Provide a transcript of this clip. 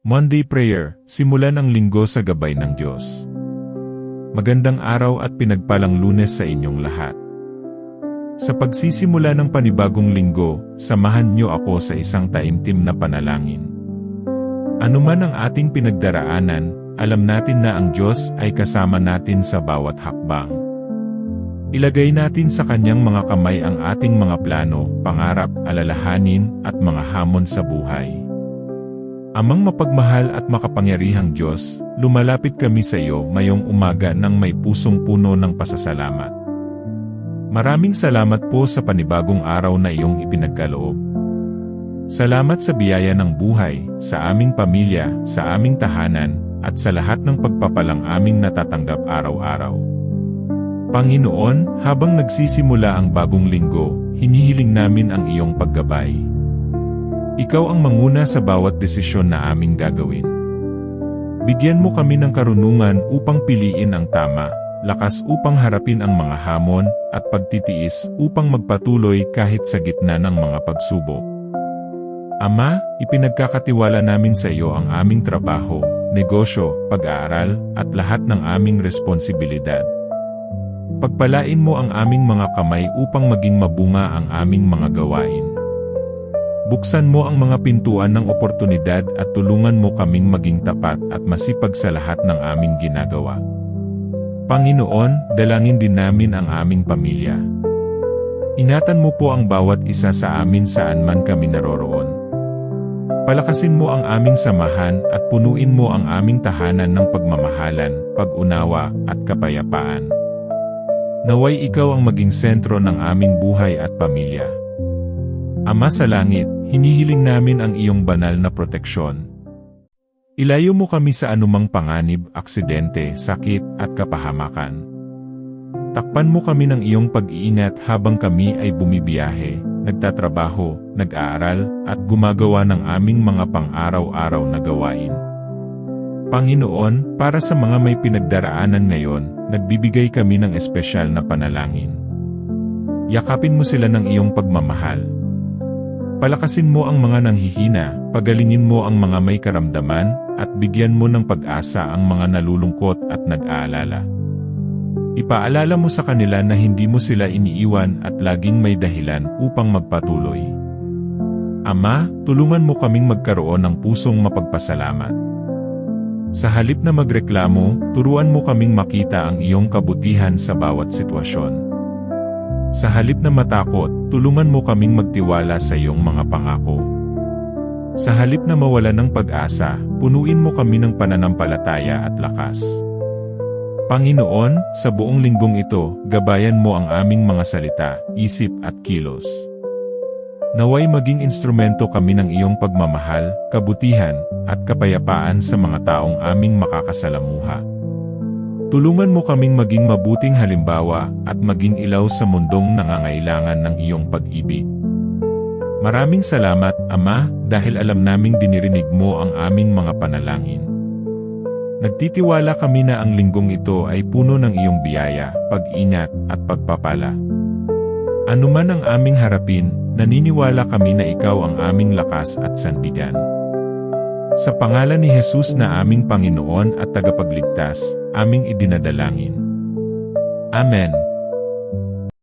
Monday Prayer, simulan ang linggo sa gabay ng Diyos. Magandang araw at pinagpalang Lunes sa inyong lahat. Sa pagsisimula ng panibagong linggo, samahan niyo ako sa isang taimtim na panalangin. Ano man ang ating pinagdaraanan, alam natin na ang Diyos ay kasama natin sa bawat hakbang. Ilagay natin sa Kanyang mga kamay ang ating mga plano, pangarap, alalahanin, at mga hamon sa buhay. Amang mapagmahal at makapangyarihang Diyos, lumalapit kami sa iyo ngayong umaga ng may pusong puno ng pasasalamat. Maraming salamat po sa panibagong araw na iyong ipinagkaloob. Salamat sa biyaya ng buhay, sa aming pamilya, sa aming tahanan, at sa lahat ng pagpapalang aming natatanggap araw-araw. Panginoon, habang nagsisimula ang bagong linggo, hinihiling namin ang iyong paggabay. Ikaw ang manguna sa bawat desisyon na aming gagawin. Bigyan mo kami ng karunungan upang piliin ang tama, lakas upang harapin ang mga hamon, at pagtitiis upang magpatuloy kahit sa gitna ng mga pagsubok. Ama, ipinagkakatiwala namin sa iyo ang aming trabaho, negosyo, pag-aaral, at lahat ng aming responsibilidad. Pagpalain mo ang aming mga kamay upang maging mabunga ang aming mga gawain. Buksan mo ang mga pintuan ng oportunidad at tulungan mo kaming maging tapat at masipag sa lahat ng aming ginagawa. Panginoon, dalangin din namin ang aming pamilya. Ingatan mo po ang bawat isa sa amin saan man kami naroroon. Palakasin mo ang aming samahan at punuin mo ang aming tahanan ng pagmamahalan, pag-unawa, at kapayapaan. Naway ikaw ang maging sentro ng aming buhay at pamilya. Ama sa langit, hinihiling namin ang iyong banal na proteksyon. Ilayo mo kami sa anumang panganib, aksidente, sakit, at kapahamakan. Takpan mo kami ng iyong pag-iingat habang kami ay bumibiyahe, nagtatrabaho, nag-aaral, at gumagawa ng aming mga pang-araw-araw na gawain. Panginoon, para sa mga may pinagdaraanan ngayon, nagbibigay kami ng espesyal na panalangin. Yakapin mo sila ng iyong pagmamahal. Palakasin mo ang mga nanghihina, pagalingin mo ang mga may karamdaman, at bigyan mo ng pag-asa ang mga nalulungkot at nag-aalala. Ipaalala mo sa kanila na hindi mo sila iniiwan at laging may dahilan upang magpatuloy. Ama, tulungan mo kaming magkaroon ng pusong mapagpasalamat. Sa halip na magreklamo, turuan mo kaming makita ang iyong kabutihan sa bawat sitwasyon. Sa halip na matakot, tulungan mo kaming magtiwala sa iyong mga pangako. Sa halip na mawala ng pag-asa, punuin mo kami ng pananampalataya at lakas. Panginoon, sa buong linggong ito, gabayan mo ang aming mga salita, isip at kilos. Naway maging instrumento kami ng iyong pagmamahal, kabutihan, at kapayapaan sa mga taong aming makakasalamuha. Tulungan mo kaming maging mabuting halimbawa at maging ilaw sa mundong nangangailangan ng iyong pag-ibig. Maraming salamat, Ama, dahil alam naming dinirinig mo ang aming mga panalangin. Nagtitiwala kami na ang linggong ito ay puno ng iyong biyaya, pag-ingat, at pagpapala. Ano man ang aming harapin, naniniwala kami na ikaw ang aming lakas at sandigan. Sa pangalan ni Jesus na aming Panginoon at Tagapagligtas, aming idinadalangin. Amen.